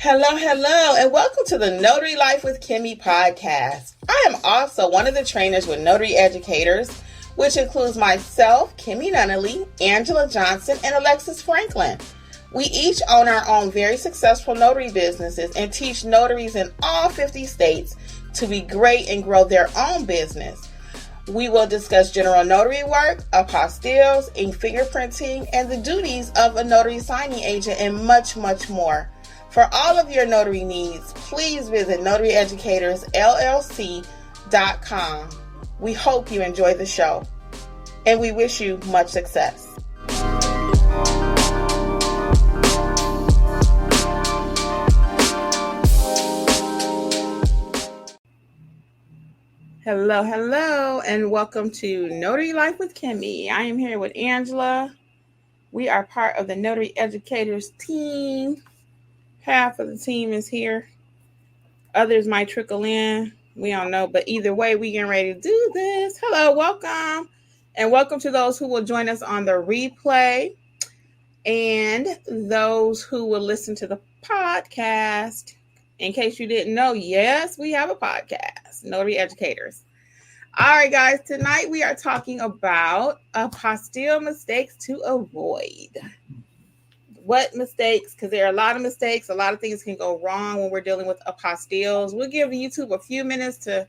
Hello, and welcome to the Notary Life with Kimmi Podcast. I am also one of the trainers with Notary Educators, which includes myself, Kimberly Nunnally, Angela Johnson, and Alexis Franklin. We each own our own very successful notary businesses and teach notaries in all 50 states to be great and grow their own business. We will discuss general notary work, apostilles, ink fingerprinting, and the duties of a notary signing agent, and much, much more. For all of your notary needs, please visit NotaryEducatorsLLC.com. We hope you enjoy the show, and we wish you much success. Hello, and welcome to Notary Life with Kimmi. I am here with Angela. We are part of the Notary Educators team. Half of the team is here. Others might trickle in. We don't know. But either way, we getting ready to do this. Hello, welcome. And welcome to those who will join us on the replay. And those who will listen to the podcast. In case you didn't know, yes, we have a podcast, Notary Educators. All right, guys. Tonight we are talking about apostille mistakes to avoid. What mistakes? Because there are a lot of mistakes. A lot of things can go wrong when we're dealing with apostilles. We'll give YouTube a few minutes to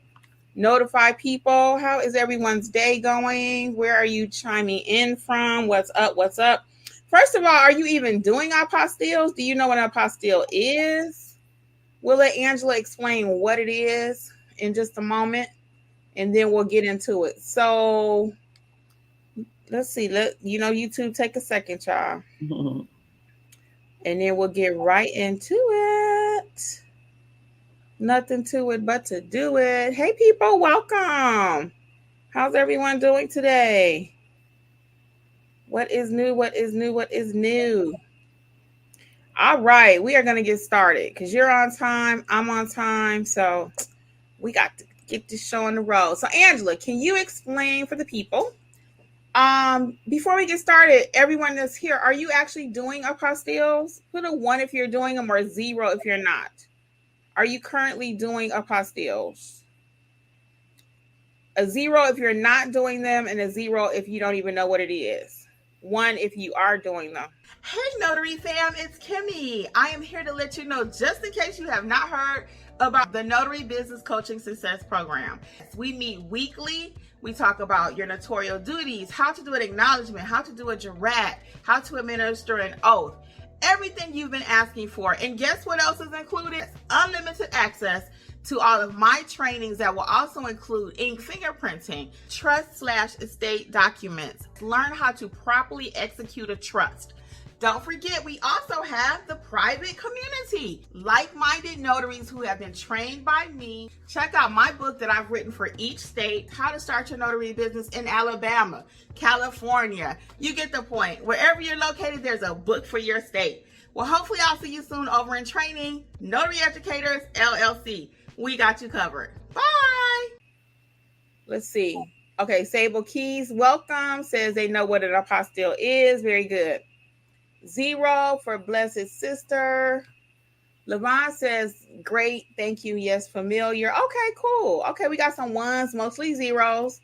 notify people. How is everyone's day going? Where are you chiming in from? What's up? First of all, are you even doing apostilles? Do you know what an apostille is? We'll let Angela explain what it is in just a moment, and then we'll get into it. So let's see. YouTube, take a second, y'all. Mm-hmm. And then we'll get right into it. Nothing to it but to do it. Hey, people, welcome. How's everyone doing today? What is new? All right, we are going to get started because you're on time. I'm on time. So we got to get this show on the road. So, Angela, can you explain for the people? Before we get started, everyone that's here, are you actually doing apostilles? Put a 1 if you're doing them or a 0 if you're not. Are you currently doing apostilles? A 0 if you're not doing them, and a 0 if you don't even know what it is. 1 if you are doing them. Hey, Notary fam, it's Kimmi. I am here to let you know, just in case you have not heard about the Notary Business Coaching Success Program. We meet weekly. We talk about your notarial duties, how to do an acknowledgement, how to do a jurat, how to administer an oath, everything you've been asking for. And guess what else is included? Unlimited access to all of my trainings that will also include ink fingerprinting, trust/estate documents, learn how to properly execute a trust. Don't forget, we also have the private community, like-minded notaries who have been trained by me. Check out my book that I've written for each state, How to Start Your Notary Business in Alabama, California. You get the point. Wherever you're located, there's a book for your state. Well, hopefully I'll see you soon over in training. Notary Educators, LLC. We got you covered. Bye. Let's see. Okay, Sable Keys, welcome. Says they know what an apostille is. Very good. 0 for Blessed Sister. Levon says, great, thank you. Yes, familiar. Okay, cool. Okay, we got some 1s, mostly zeros.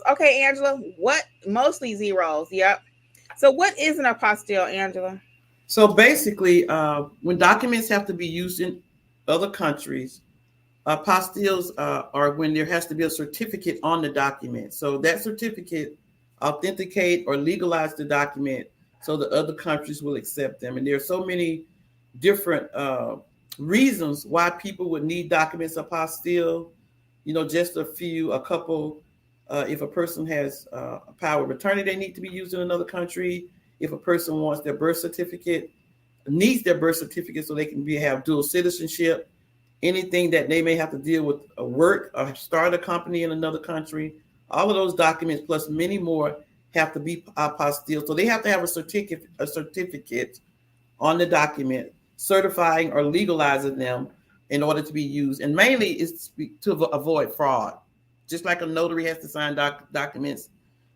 Okay, Angela, what? Mostly zeros. Yep. So what is an apostille, Angela? So basically, when documents have to be used in other countries, apostilles are when there has to be a certificate on the document. So that certificate authenticate or legalize the document so the other countries will accept them. And there are so many different reasons why people would need documents apostille. Just a couple. If a person has a power of attorney, they need to be used in another country. If a person wants their birth certificate, needs their birth certificate so they can have dual citizenship. Anything that they may have to deal with work or start a company in another country, all of those documents plus many more have to be apostille. So they have to have a certificate on the document certifying or legalizing them in order to be used. And mainly it's to avoid fraud. Just like a notary has to sign documents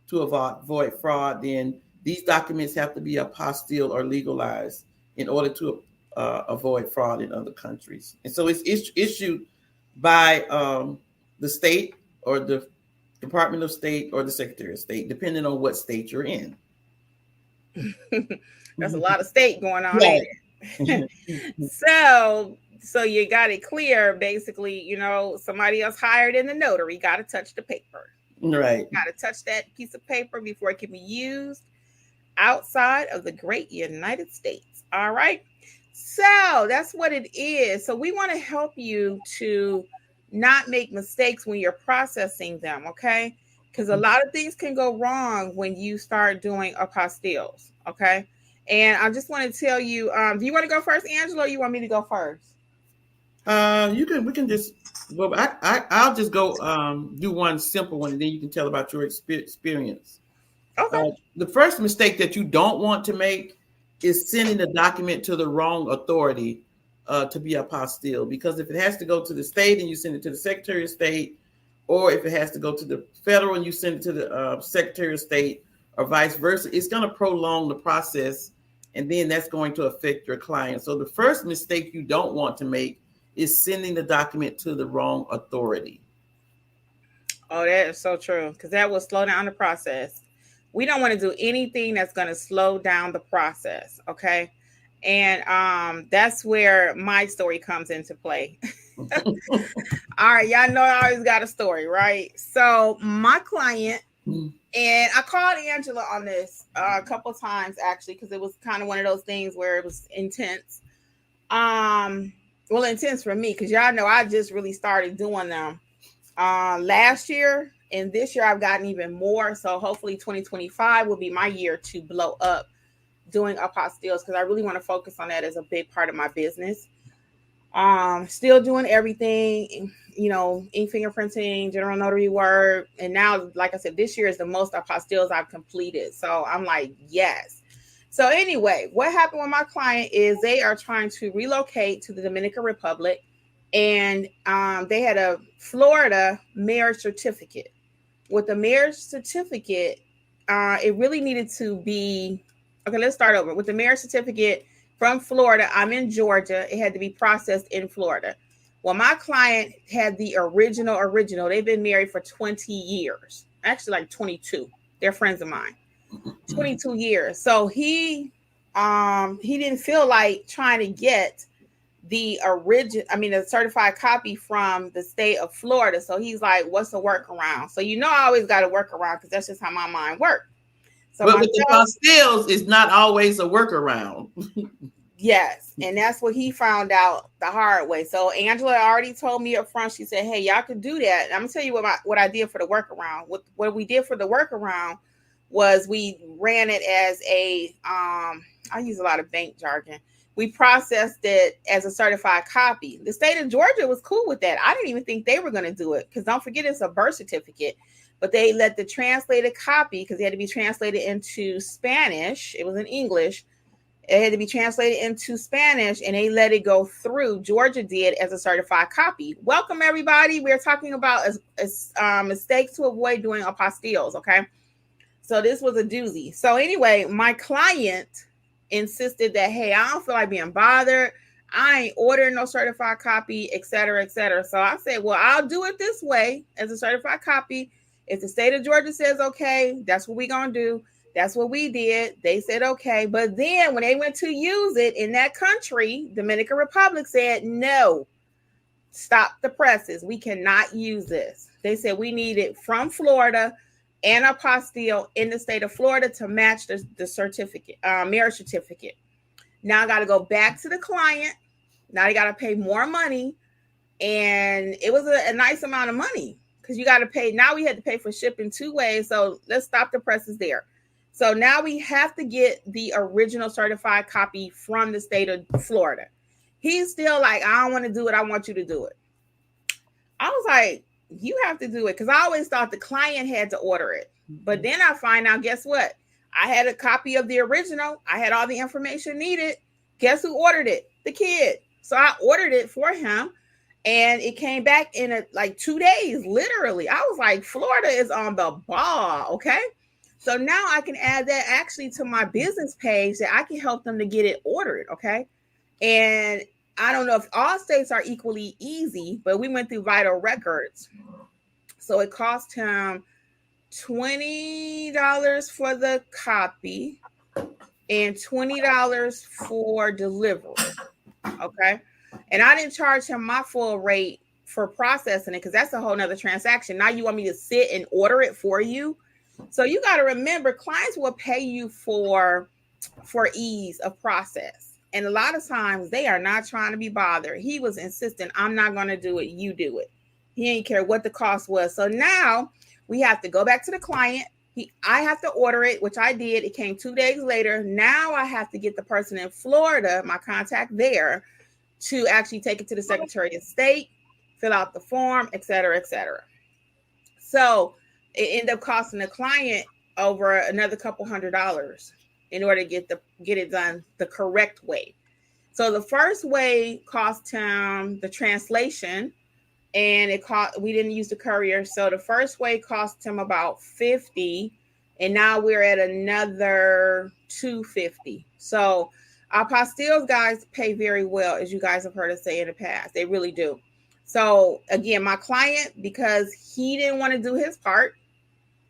to avoid fraud, then these documents have to be apostille or legalized in order to avoid fraud in other countries. And so it's issued by the state or the Department of State or the Secretary of State, depending on what state you're in. That's a lot of state going on, Right. ain't it? So you got it clear. Basically, you know, somebody else hired in the notary got to touch the paper. Right. Got to touch that piece of paper before it can be used outside of the great United States. All right. So that's what it is. So we want to help you to not make mistakes when you're processing them. Okay. Because a lot of things can go wrong when you start doing apostilles. Okay. And I just want to tell you, do you want to go first, Angela, or you want me to go first? We can just, well, I'll just go do one simple one, and then you can tell about your experience. Okay. The first mistake that you don't want to make is sending the document to the wrong authority to be apostille, because if it has to go to the state and you send it to the Secretary of State, or if it has to go to the federal and you send it to the Secretary of State, or vice versa, it's going to prolong the process, and then that's going to affect your client. So the first mistake you don't want to make is sending the document to the wrong authority. Oh, that is so true, because that will slow down the process. We don't want to do anything that's going to slow down the process, okay? And that's where my story comes into play. All right, y'all know I always got a story, right? So my client, and I called Angela on this a couple of times, actually, because it was kind of one of those things where it was intense. Well, intense for me, because y'all know I just really started doing them last year, and this year I've gotten even more. So hopefully 2025 will be my year to blow up doing apostilles, because I really want to focus on that as a big part of my business. Still doing everything, you know, ink fingerprinting, general notary work, and now, like I said, this year is the most apostilles I've completed. So I'm like, yes. So anyway, what happened with my client is they are trying to relocate to the Dominican Republic, and they had a Florida marriage certificate. With the marriage certificate, it really needed to be, okay, let's start over. With the marriage certificate from Florida, I'm in Georgia. It had to be processed in Florida. Well, my client had the original. They've been married for 20 years, actually like 22. They're friends of mine. 22 years. So he didn't feel like trying to get the certified copy from the state of Florida. So he's like, what's the workaround? So, you know, I always got a workaround, because that's just how my mind works. So but with the apostilles, it's not always a workaround. Yes. And that's what he found out the hard way. So Angela already told me up front, she said, hey, y'all could do that. And I'm gonna tell you what I did for the workaround. What we did for the workaround was we ran it as I use a lot of bank jargon. We processed it as a certified copy. The state of Georgia was cool with that. I didn't even think they were going to do it, because don't forget, it's a birth certificate. But they let the translated copy, because it had to be translated into Spanish. It was in English. It had to be translated into Spanish, and they let it go through. Georgia did, as a certified copy. Welcome, everybody. We're talking about mistakes to avoid doing apostilles, okay? So this was a doozy. So anyway, my client insisted that, hey, I don't feel like being bothered. I ain't ordering no certified copy, et cetera, et cetera. So I said, well, I'll do it this way as a certified copy. If the state of Georgia says, okay, that's what we're going to do. That's what we did. They said, okay. But then when they went to use it in that country, Dominican Republic said, no, stop the presses. We cannot use this. They said we need it from Florida and apostille in the state of Florida to match the certificate, marriage certificate. Now I got to go back to the client. Now they got to pay more money. And it was a nice amount of money, because you got to pay. Now we had to pay for shipping 2 ways. So let's stop the presses there. So now we have to get the original certified copy from the state of Florida. He's still like, I don't want to do it. I want you to do it. I was like, you have to do it, because I always thought the client had to order it. But then I find out, guess what? I had a copy of the original. I had all the information needed. Guess who ordered it? The kid. So I ordered it for him, and it came back in like 2 days, literally. I was like, Florida is on the ball, okay? So now I can add that actually to my business page, that I can help them to get it ordered, okay? And I don't know if all states are equally easy, but we went through Vital Records. So it cost him $20 for the copy and $20 for delivery. Okay. And I didn't charge him my full rate for processing it because that's a whole nother transaction. Now you want me to sit and order it for you. So you got to remember, clients will pay you for ease of process. And a lot of times they are not trying to be bothered. He was insistent, I'm not going to do it. You do it. He didn't care what the cost was. So now we have to go back to the client. I have to order it, which I did. It came 2 days later. Now I have to get the person in Florida, my contact there, to actually take it to the Secretary of State, fill out the form, et cetera, et cetera. So it ended up costing the client over another couple $100 in order to get it done the correct way. So the first way cost him the translation, and we didn't use the courier. So the first way cost him about $50, and now we're at another $250. So our apostilles guys pay very well, as you guys have heard us say in the past. They really do. So again, my client, because he didn't want to do his part,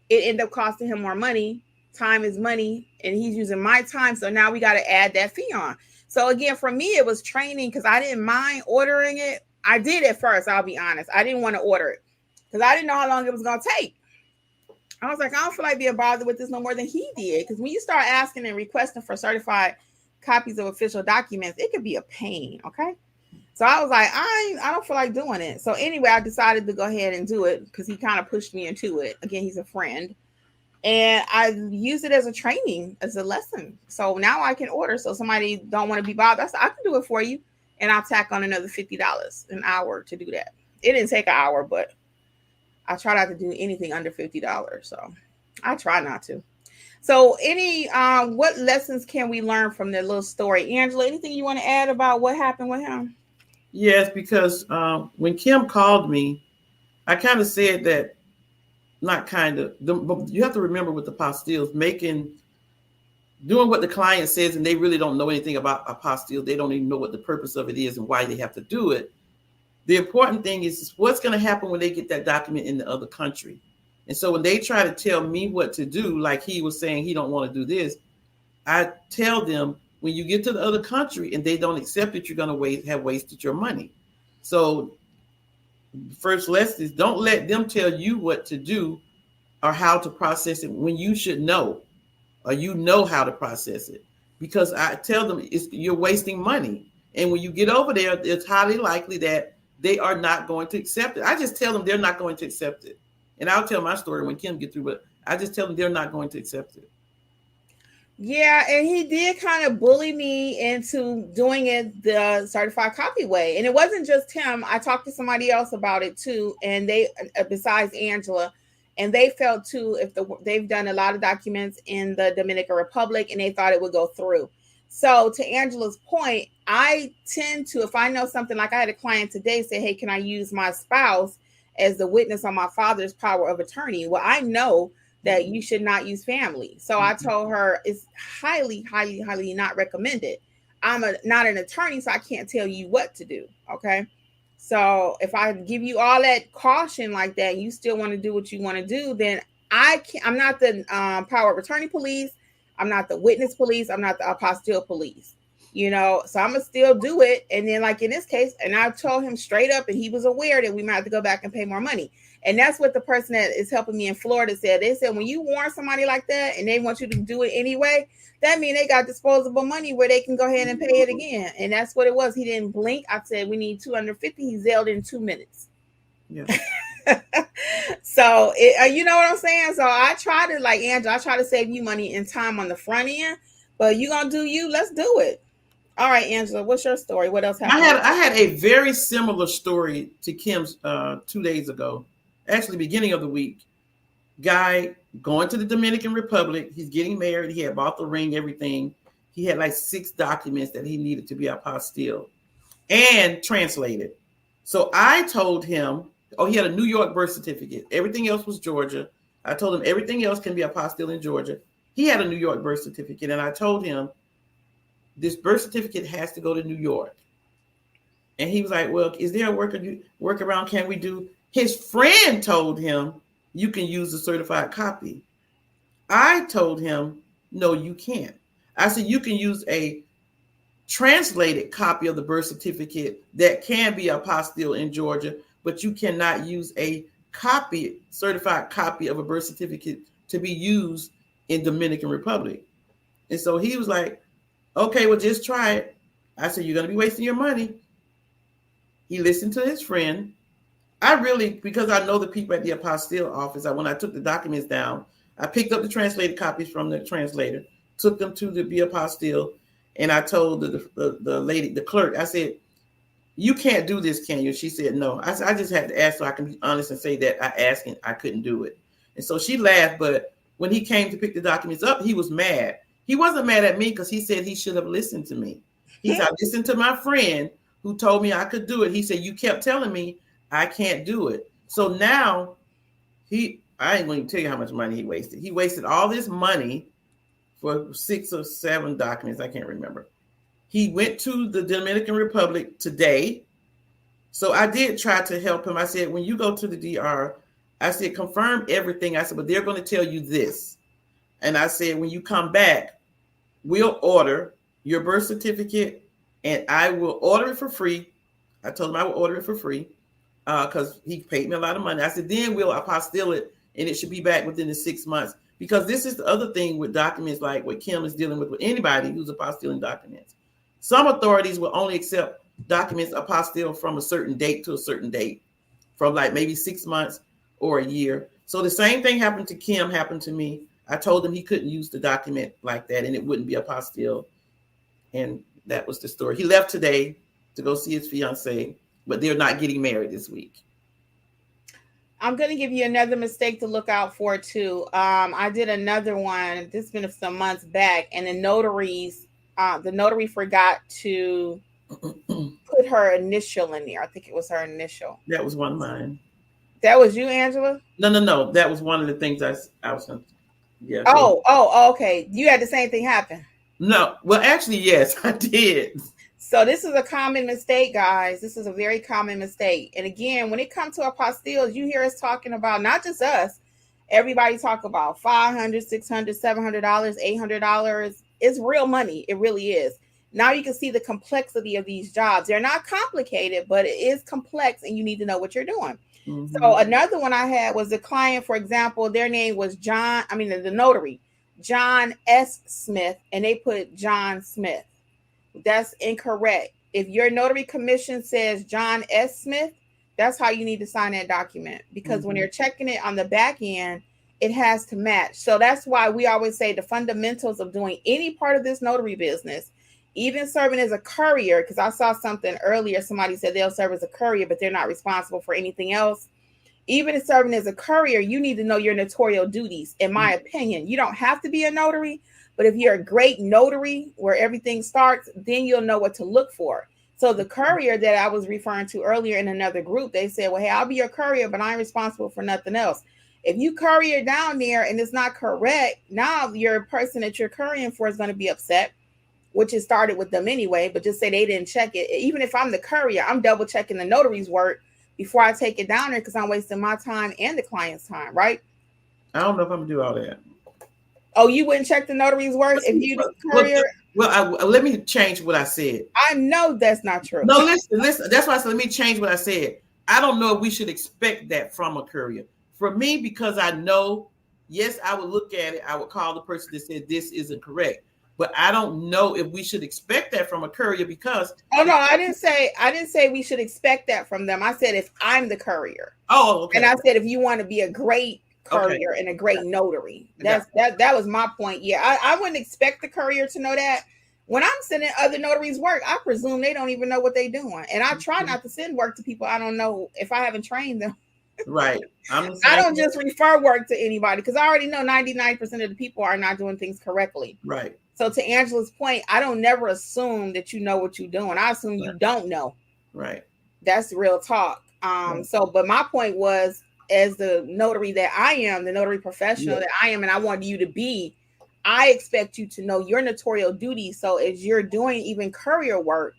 it ended up costing him more money. Time is money, and he's using my time. So now we got to add that fee on. So again, for me, it was training because I didn't mind ordering it. I did at first, I'll be honest. I didn't want to order it because I didn't know how long it was going to take. I was like, I don't feel like being bothered with this no more than he did. Because when you start asking and requesting for certified copies of official documents, it could be a pain, okay? So I was like, I don't feel like doing it. So anyway, I decided to go ahead and do it because he kind of pushed me into it. Again, he's a friend. And I used it as a training, as a lesson. So now I can order. So somebody don't want to be bothered, I said, I can do it for you. And I'll tack on another $50 an hour to do that. It didn't take an hour, but I try not to do anything under $50. So I try not to. So what lessons can we learn from that little story? Angela, anything you want to add about what happened with him? Yes, because when Kim called me, I kind of said that, not kind of, but you have to remember with the apostilles, doing what the client says, and they really don't know anything about apostille. They don't even know what the purpose of it is and why they have to do it. The important thing is what's going to happen when they get that document in the other country. And so when they try to tell me what to do, like he was saying he don't want to do this, I tell them, when you get to the other country and they don't accept it, you're going to have wasted your money. So first lesson is don't let them tell you what to do or how to process it when you should know, or you know how to process it. Because I tell them you're wasting money. And when you get over there, it's highly likely that they are not going to accept it. I just tell them they're not going to accept it. And I'll tell my story when Kim gets through, but I just tell them they're not going to accept it. Yeah, and he did kind of bully me into doing it the certified copy way. And it wasn't just him. I talked to somebody else about it too. And they, besides Angela, and they felt too, they've done a lot of documents in the Dominican Republic and they thought it would go through. So to Angela's point, I tend to, if I know something, like I had a client today say, hey, can I use my spouse as the witness on my father's power of attorney? Well, I know that you should not use family. So I told her it's highly, highly, highly not recommended. I'm not an attorney, so I can't tell you what to do. Okay. So if I give you all that caution like that, you still want to do what you want to do, then I'm not the power of attorney police. I'm not the witness police. I'm not the apostille police, so I'm going to still do it. And then like in this case, and I told him straight up, and he was aware that we might have to go back and pay more money. And that's what the person that is helping me in Florida said. They said, when you warn somebody like that and they want you to do it anyway, that means they got disposable money where they can go ahead and pay it again. And that's what it was. He didn't blink. I said, we need $250. He zelled in 2 minutes. Yeah. So, you know what I'm saying? So I try to, like Angela, I try to save you money and time on the front end, but you going to do you, let's do it. All right, Angela, what's your story? What else happened? I had a very similar story to Kim's 2 days ago. Actually, beginning of the week. Guy going to the Dominican Republic. He's getting married. He had bought the ring, everything. He had like 6 documents that he needed to be apostille and translated. So I told him, he had a New York birth certificate. Everything else was Georgia. I told him everything else can be apostille in Georgia. He had a New York birth certificate. And I told him, this birth certificate has to go to New York. And he was like, well, is there a workaround? Can we do? His friend told him, you can use a certified copy. I told him, no, you can't. I said, you can use a translated copy of the birth certificate that can be apostille in Georgia, but you cannot use a certified copy of a birth certificate to be used in Dominican Republic. And so he was like, okay, well, just try it. I said, you're going to be wasting your money. He listened to his friend. Because I know the people at the apostille office, when I took the documents down, I picked up the translated copies from the translator, took them to the apostille, and I told the lady, the clerk, I said, you can't do this, can you? She said, no. I said, I just had to ask so I can be honest and say that I asked and I couldn't do it. And so she laughed, but when he came to pick the documents up, he was mad. He wasn't mad at me because he said he should have listened to me. He said, I listened to my friend who told me I could do it. He said, you kept telling me I can't do it. So now I ain't going to tell you how much money he wasted. He wasted all this money for 6 or 7 documents. I can't remember. He went to the Dominican Republic today. So I did try to help him. I said, when you go to the DR, I said, confirm everything. I said, but they're going to tell you this. And I said, when you come back, we'll order your birth certificate and I will order it for free. I told him I will order it for free because he paid me a lot of money. I said, then we'll apostille it and it should be back within the 6 months. Because this is the other thing with documents like what Kim is dealing with anybody who's apostilling documents. Some authorities will only accept documents apostille from a certain date to a certain date, from like maybe 6 months or a year. So the same thing happened to Kim, happened to me. I told him he couldn't use the document like that and it wouldn't be apostille. And that was the story. He left today to go see his fiance, but they're not getting married this week. I'm going to give you another mistake to look out for too. I did another one. This has been some months back, and the notary forgot to put her initial in there. I think it was her initial. That was one of mine. That was you, Angela? No. That was one of the things I was going to. Yeah. Oh, okay. You had the same thing happen. No. Well, actually, yes, I did. So this is a common mistake, guys. This is a very common mistake. And again, when it comes to apostilles, you hear us talking about, not just us, everybody talk about $500, $600, $700, $800. It's real money. It really is. Now you can see the complexity of these jobs. They're not complicated, but it is complex and you need to know what you're doing. Mm-hmm. So another one I had was a client, for example, their name was the notary, John S. Smith, and they put John Smith. That's incorrect. If your notary commission says John S. Smith, that's how you need to sign that document, because when you're checking it on the back end, it has to match. So that's why we always say the fundamentals of doing any part of this notary business, even serving as a courier, because I saw something earlier, somebody said they'll serve as a courier, but they're not responsible for anything else. Even serving as a courier, you need to know your notarial duties, in my opinion. You don't have to be a notary, but if you're a great notary where everything starts, then you'll know what to look for. So the courier that I was referring to earlier in another group, they said, well, hey, I'll be your courier, but I'm responsible for nothing else. If you courier down there and it's not correct, now your person that you're couriering for is going to be upset, which it started with them anyway, but just say they didn't check it. Even if I'm the courier, I'm double checking the notary's work before I take it down there because I'm wasting my time and the client's time, right? I don't know if I'm going to do all that. Oh, you wouldn't check the notary's work if you the courier? Well, let me change what I said. I know that's not true. No, listen. That's why I said let me change what I said. I don't know if we should expect that from a courier. For me, because I know, yes, I would look at it. I would call the person that said this isn't correct. But I don't know if we should expect that from a courier because. Oh no, I didn't say we should expect that from them. I said if I'm the courier. Oh, okay. And I said if you want to be a great courier and a great notary. That was my point. Yeah, I wouldn't expect the courier to know that. When I'm sending other notaries work, I presume they don't even know what they're doing. And I try not to send work to people I don't know if I haven't trained them. Right. I don't just refer work to anybody because I already know 99% of the people are not doing things correctly. Right. So to Angela's point, I don't never assume that you know what you're doing. I assume you don't know. Right. That's real talk. But my point was, as the notary that I am, the notary professional that I am, and I want you to be, I expect you to know your notarial duties. So as you're doing even courier work,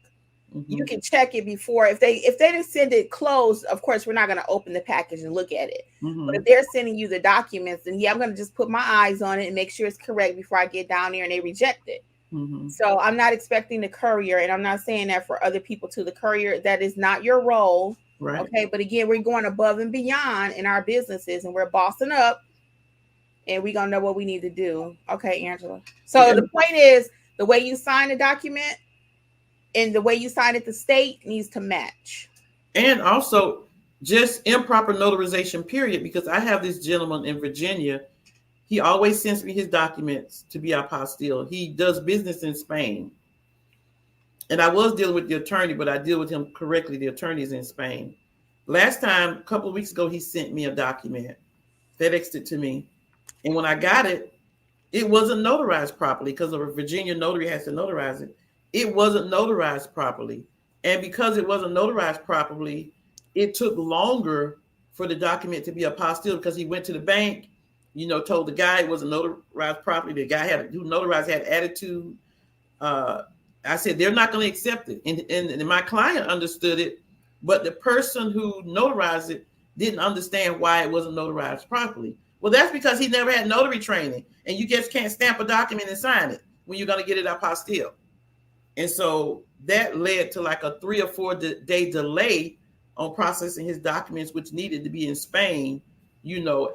you can check it before. If they didn't send it closed, of course we're not going to open the package and look at it. But if they're sending you the documents, then I'm going to just put my eyes on it and make sure it's correct before I get down there and they reject it. So I'm not expecting the courier, and I'm not saying that for other people too. The courier, that is not your role. Right. Okay. But again, we're going above and beyond in our businesses, and we're bossing up, and we're going to know what we need to do. Okay, Angela. So the point is, the way you sign a document and the way you sign it, the state needs to match. And also just improper notarization, period, because I have this gentleman in Virginia. He always sends me his documents to be apostille. He does business in Spain. And I was dealing with the attorney, but I deal with him correctly. The attorney is in Spain. Last time, a couple of weeks ago, he sent me a document, FedExed it to me. And when I got it, it wasn't notarized properly because a Virginia notary has to notarize it. It wasn't notarized properly. And because it wasn't notarized properly, it took longer for the document to be apostille because he went to the bank, told the guy it wasn't notarized properly. The guy who notarized had attitude. I said, they're not going to accept it. And my client understood it, but the person who notarized it didn't understand why it wasn't notarized properly. Well, that's because he never had notary training, and you just can't stamp a document and sign it when you're going to get it apostille. And so that led to like a 3 or 4 day delay on processing his documents, which needed to be in Spain,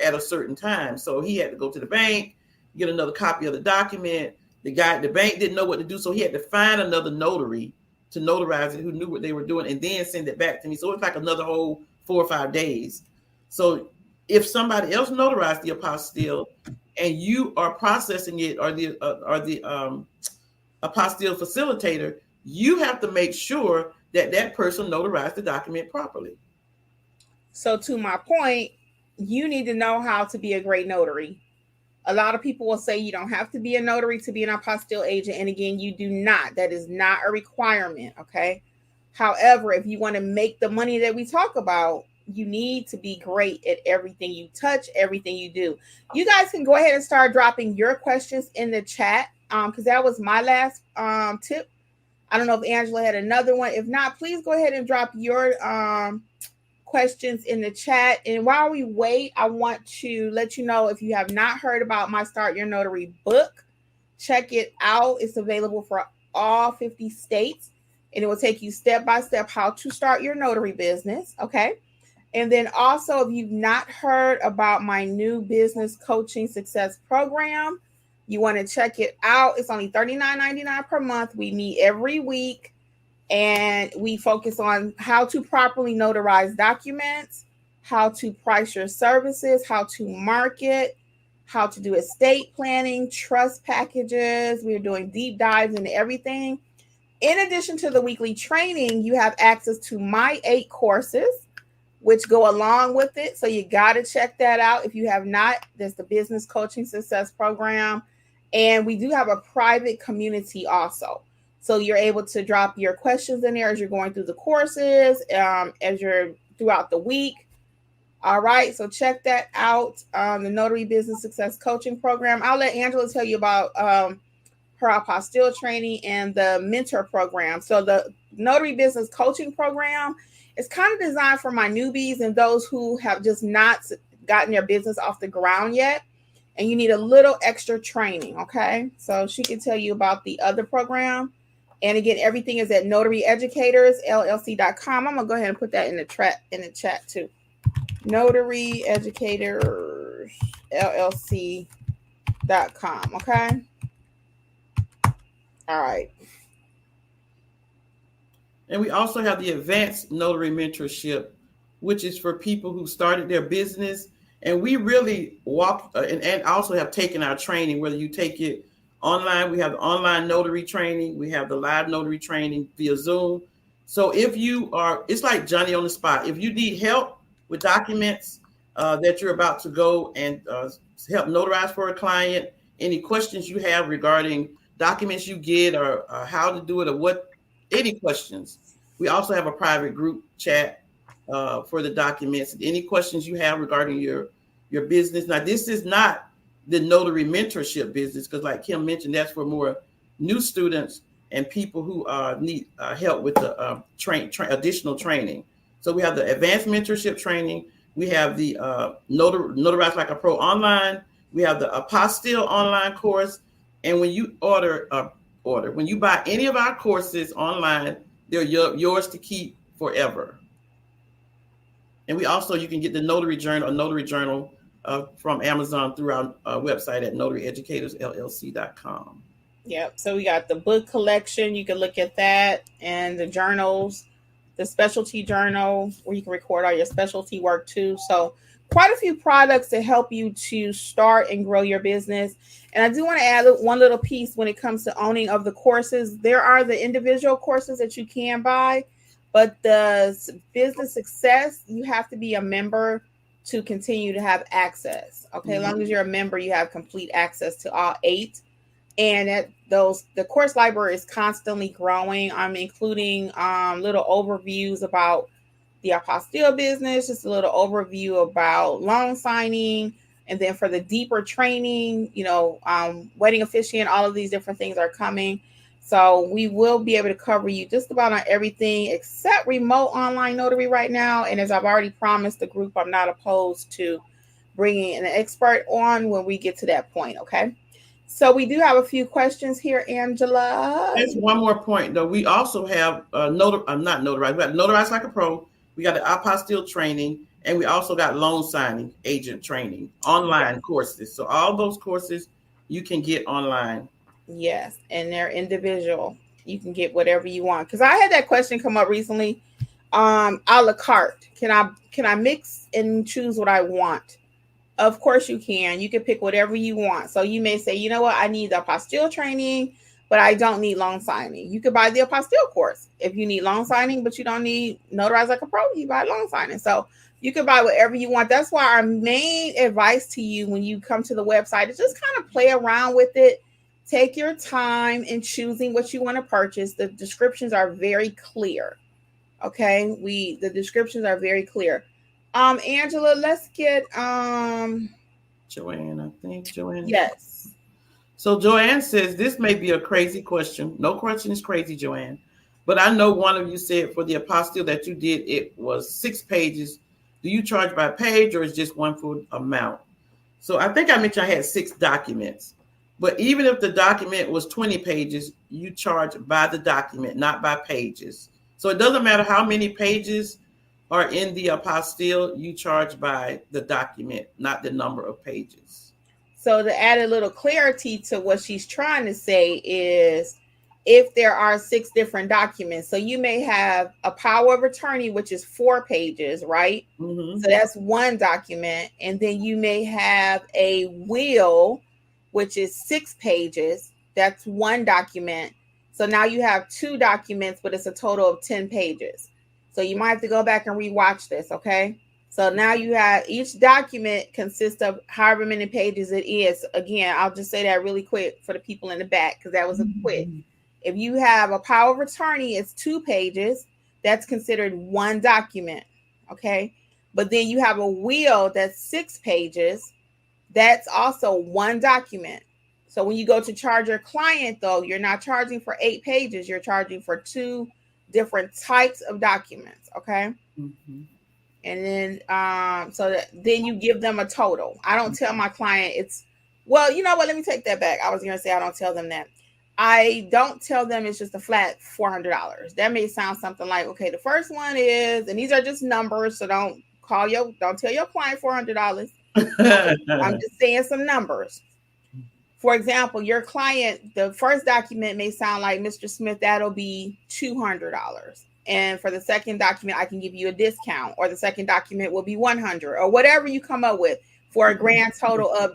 at a certain time. So he had to go to the bank, get another copy of the document. The guy at the bank didn't know what to do, so he had to find another notary to notarize it who knew what they were doing and then send it back to me. So it's like another whole 4 or 5 days. So if somebody else notarized the apostille and you are processing it or the apostille facilitator, you have to make sure that person notarized the document properly. So to my point, you need to know how to be a great notary. A lot of people will say you don't have to be a notary to be an apostille agent. And again, you do not. That is not a requirement. Okay. However, if you want to make the money that we talk about, you need to be great at everything you touch, everything you do. You guys can go ahead and start dropping your questions in the chat because that was my last tip. I don't know if Angela had another one. If not, please go ahead and drop your questions in the chat. And while we wait, I want to let you know, if you have not heard about my Start Your Notary book, check it out. It's available for all 50 states, and it will take you step by step how to start your notary business. Okay. And then also, if you've not heard about my new business coaching success program, you want to check it out. It's only $39.99 per month. We meet every week, and we focus on how to properly notarize documents, how to price your services, how to market, how to do estate planning, trust packages. We're doing deep dives into everything. In addition to the weekly training, you have access to my 8 courses, which go along with it. So you got to check that out. If you have not, there's the Business Coaching Success Program. And we do have a private community also. So you're able to drop your questions in there as you're going through the courses, as you're throughout the week. All right. So check that out. The Notary Business Success Coaching Program. I'll let Angela tell you about her apostille training and the mentor program. So the Notary Business Coaching Program is kind of designed for my newbies and those who have just not gotten their business off the ground yet, and you need a little extra training. Okay. So she can tell you about the other program. And again, everything is at notaryeducatorsllc.com. I'm going to go ahead and put that in the chat too. notaryeducatorsllc.com. Okay. All right. And we also have the Advanced Notary Mentorship, which is for people who started their business. And we really walk and also have taken our training, whether you take it online. We have the online notary training. We have the live notary training via Zoom. So if you are, it's like Johnny on the spot. If you need help with documents that you're about to go and help notarize for a client, any questions you have regarding documents you get or how to do it or what, any questions. We also have a private group chat for the documents. Any questions you have regarding your business. Now, this is not the notary mentorship business, because like Kim mentioned, that's for more new students and people who need help with the additional training. So we have the advanced mentorship training. We have the Notarize Like a Pro online. We have the Apostille online course. And when you when you buy any of our courses online, they're yours to keep forever. And you can get the Notary Journal from Amazon through our website at notaryeducatorsllc.com. Yep. So we got the book collection. You can look at that, and the journals, the specialty journal where you can record all your specialty work too. So quite a few products to help you to start and grow your business. And I do want to add one little piece when it comes to owning of the courses. There are the individual courses that you can buy, but the business success, you have to be a member to continue to have access. Okay. As long as you're a member, you have complete access to all 8. And the course library is constantly growing. I'm including little overviews about the apostille business, just a little overview about loan signing. And then for the deeper training, wedding officiant, all of these different things are coming. So we will be able to cover you just about on everything except remote online notary right now. And as I've already promised the group, I'm not opposed to bringing an expert on when we get to that point. Okay. So we do have a few questions here, Angela. There's one more point, though. We also have not Notarize. We got Notarize Like a Pro. We got the apostille training, and we also got loan signing agent training, online courses. So all those courses you can get online. Yes, and they're individual. You can get whatever you want. Because I had that question come up recently. A la carte. Can I mix and choose what I want? Of course you can. You can pick whatever you want. So you may say, you know what, I need the apostille training, but I don't need loan signing. You could buy the apostille course. If you need loan signing, but you don't need Notarize Like a Pro, you buy loan signing. So you can buy whatever you want. That's why our main advice to you when you come to the website is just kind of play around with it. Take your time in choosing what you want to purchase. The descriptions are very clear. Okay. The descriptions are very clear. Angela, let's get Joanne, I think. Joanne. Yes. So Joanne says, this may be a crazy question. No question is crazy, Joanne. But I know one of you said for the apostille that you did, it was 6 pages. Do you charge by page or is just one full amount? So I think I mentioned I had 6 documents. But even if the document was 20 pages, you charge by the document, not by pages. So it doesn't matter how many pages are in the apostille, you charge by the document, not the number of pages. So to add a little clarity to what she's trying to say is if there are 6 different documents, so you may have a power of attorney, which is 4 pages, right? Mm-hmm. So that's one document. And then you may have a will, which is 6 pages. That's one document. So now you have 2 documents, but it's a total of 10 pages. So you might have to go back and rewatch this, okay? So now you have each document consists of however many pages it is. Again, I'll just say that really quick for the people in the back because that was a quick. If you have a power of attorney, it's 2 pages. That's considered one document, okay? But then you have a will that's 6 pages. That's also one document. So when you go to charge your client, though, you're not charging for 8 pages. You're charging for 2 different types of documents, okay? Mm-hmm. And then then you give them a total. I don't tell my client well, you know what? Let me take that back. I was going to say I don't tell them that. I don't tell them it's just a flat $400. That may sound something like, okay, the first one is, and these are just numbers, so don't tell your client $400. I'm just saying some numbers. For example, your client, the first document may sound like, Mr. Smith, that'll be $200. And for the second document, I can give you a discount, or the second document will be $100, or whatever you come up with for a grand total of ...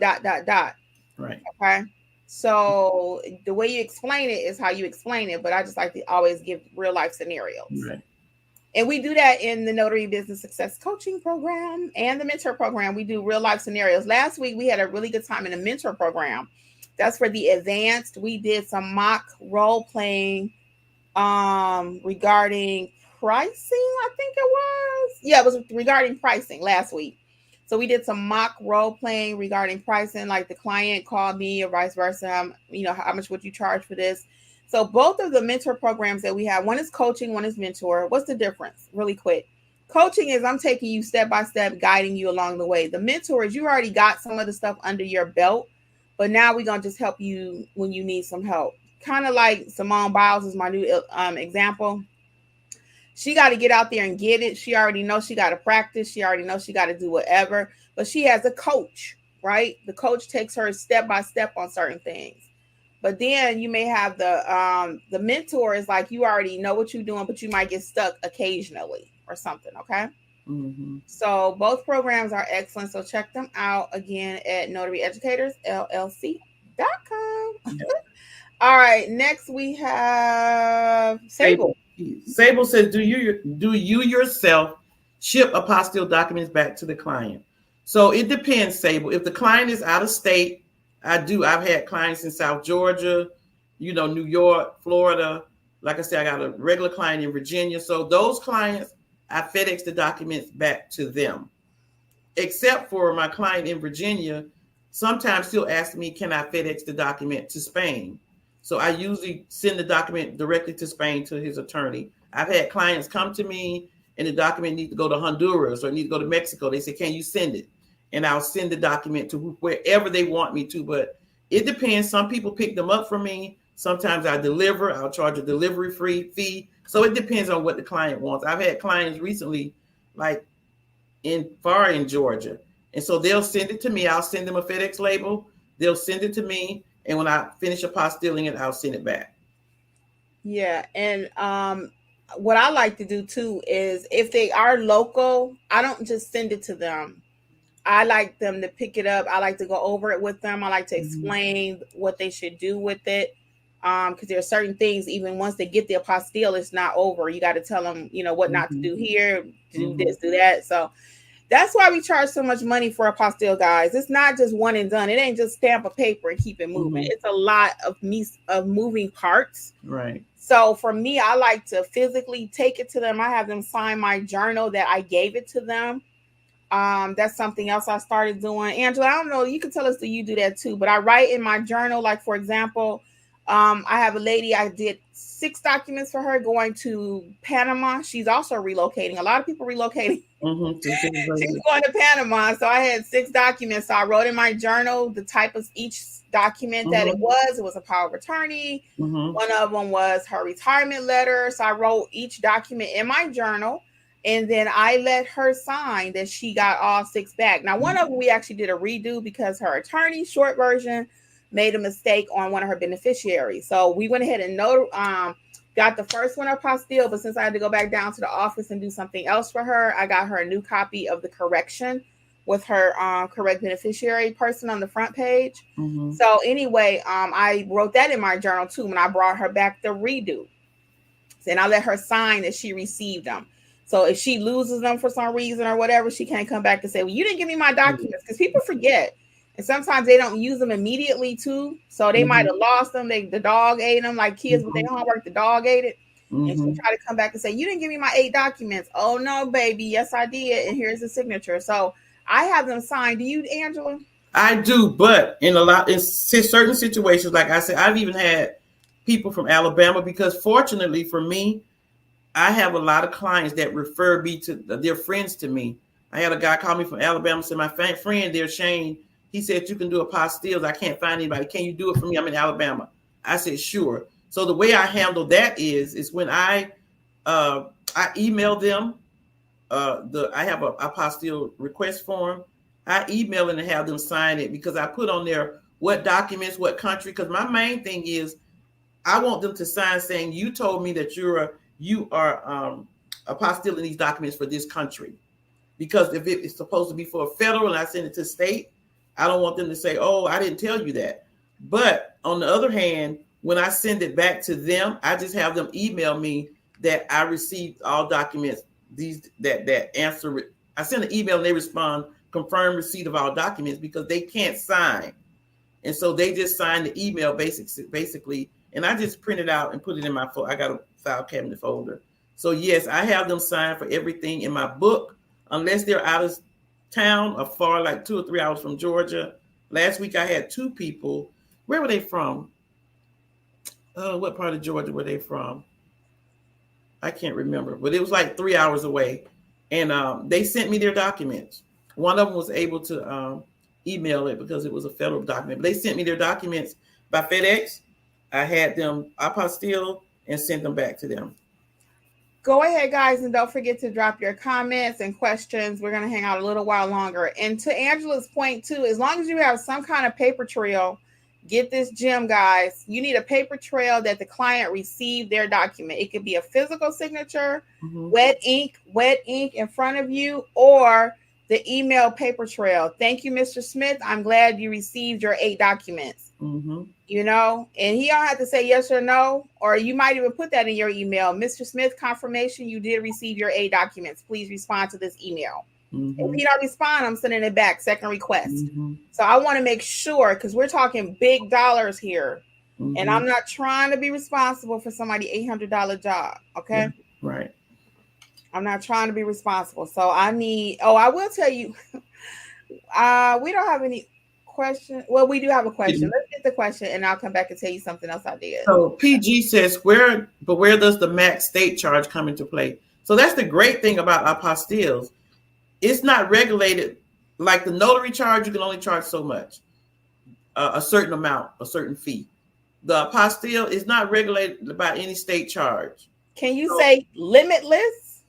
Right. Okay. So the way you explain it is how you explain it, but I just like to always give real life scenarios. Right. And we do that in the Notary Business Success Coaching Program and the Mentor Program. We do real life scenarios. Last week, we had a really good time in the Mentor Program. That's for the advanced. We did some mock role playing regarding pricing, I think it was. Yeah, it was regarding pricing last week. So we did some mock role playing regarding pricing, like the client called me or vice versa. How much would you charge for this? So both of the mentor programs that we have, one is coaching, one is mentor. What's the difference? Really quick. Coaching is I'm taking you step by step, guiding you along the way. The mentor is you already got some of the stuff under your belt, but now we're going to just help you when you need some help. Kind of like Simone Biles is my new example. She got to get out there and get it. She already knows she got to practice. She already knows she got to do whatever, but she has a coach, right? The coach takes her step by step on certain things. But then you may have the mentor is like, you already know what you're doing, but you might get stuck occasionally or something. Okay. Mm-hmm. So both programs are excellent. So check them out again at notaryeducatorsllc.com. All right. Next we have Sable. Sable says, do you yourself ship apostille documents back to the client? So it depends, Sable. If the client is out of state, I do. I've had clients in South Georgia, New York, Florida. Like I said, I got a regular client in Virginia. So those clients, I FedEx the documents back to them. Except for my client in Virginia, sometimes he'll ask me, can I FedEx the document to Spain? So I usually send the document directly to Spain to his attorney. I've had clients come to me and the document needs to go to Honduras or needs to go to Mexico. They say, can you send it? And I'll send the document to wherever they want me to. But it depends. Some people pick them up for me. Sometimes I deliver. I'll charge a delivery fee. So it depends on what the client wants. I've had clients recently, like in Georgia. And so they'll send it to me. I'll send them a FedEx label. They'll send it to me. And when I finish apostilling it, I'll send it back. Yeah. And what I like to do too is if they are local, I don't just send it to them. I like them to pick it up. I like to go over it with them. I like to explain what they should do with it. Because there are certain things, even once they get the apostille, it's not over. You got to tell them, what not to do here, do this, do that. So that's why we charge so much money for apostille, guys. It's not just one and done. It ain't just stamp a paper and keep it moving. It's a lot of moving parts. Right. So for me, I like to physically take it to them. I have them sign my journal that I gave it to them. That's something else I started doing. Angela, I don't know, you can tell us that you do that too, but I write in my journal, like for example, I have a lady, I did 6 documents for her going to Panama. She's also relocating. A lot of people relocating. She's going to Panama. So I had 6 documents. So I wrote in my journal the type of each document that it was. It was a power of attorney. One of them was her retirement letter. So I wrote each document in my journal. And then I let her sign that she got all 6 back. Now, one of them we actually did a redo because her attorney, short version, made a mistake on one of her beneficiaries. So we went ahead and got the first one apostille, but since I had to go back down to the office and do something else for her, I got her a new copy of the correction with her correct beneficiary person on the front page. So anyway, I wrote that in my journal too when I brought her back the redo. And I let her sign that she received them. So if she loses them for some reason or whatever, she can't come back and say, well, you didn't give me my documents, because people forget. And sometimes they don't use them immediately too. So they might have lost them. The dog ate them, like kids with their homework, the dog ate it. And she tried to come back and say, you didn't give me my 8 documents. Oh no, baby. Yes, I did. And here's the signature. So I have them signed. Do you, Angela? I do, but in certain situations, like I said, I've even had people from Alabama, because fortunately for me, I have a lot of clients that refer me to their friends to me. I had a guy call me from Alabama, said, my friend there, Shane, he said, you can do apostilles. I can't find anybody. Can you do it for me? I'm in Alabama. I said, sure. So the way I handle that is when I email them, I have a apostille request form. I email it and have them sign it, because I put on there what documents, what country, because my main thing is I want them to sign saying you told me that you are apostilling these documents for this country. Because if it is supposed to be for a federal and I send it to state, I don't want them to say, oh, I didn't tell you that. But on the other hand, when I send it back to them, I just have them email me that I received all documents. That answer. I send an email and they respond, confirm receipt of all documents, because they can't sign. And so they just sign the email basically. And I just print it out and put it in my phone. I got a file cabinet folder. So yes, I have them sign for everything in my book, unless they're out of town, afar, like 2 or 3 hours from Georgia. Last week I had 2 people. Where were they from? What part of Georgia were they from? I can't remember, but it was like 3 hours away. And they sent me their documents. One of them was able to email it because it was a federal document. But they sent me their documents by FedEx. I had them apostille and sent them back to them. Go ahead, guys, and don't forget to drop your comments and questions. We're going to hang out a little while longer. And to Angela's point, too, as long as you have some kind of paper trail, get this gem, guys. You need a paper trail that the client received their document. It could be a physical signature, wet ink in front of you, or the email paper trail. Thank you, Mr. Smith. I'm glad you received your 8 documents. You know, and he don't have to say yes or no, or you might even put that in your email. Mr. Smith, confirmation you did receive your 8 documents. Please respond to this email. If you don't respond, I'm sending it back. Second request. So I want to make sure, because we're talking big dollars here, and I'm not trying to be responsible for somebody's $800 job. Okay. Right. I'm not trying to be responsible. So I need, I will tell you, we don't have any question. Well, we do have a question. Let's get the question and I'll come back and tell you something else I did. So PG says, where does the max state charge come into play? So that's the great thing about apostilles. It's not regulated like the notary charge. You can only charge so much, a certain amount, a certain fee. The apostille is not regulated by any state charge. Can you say limitless?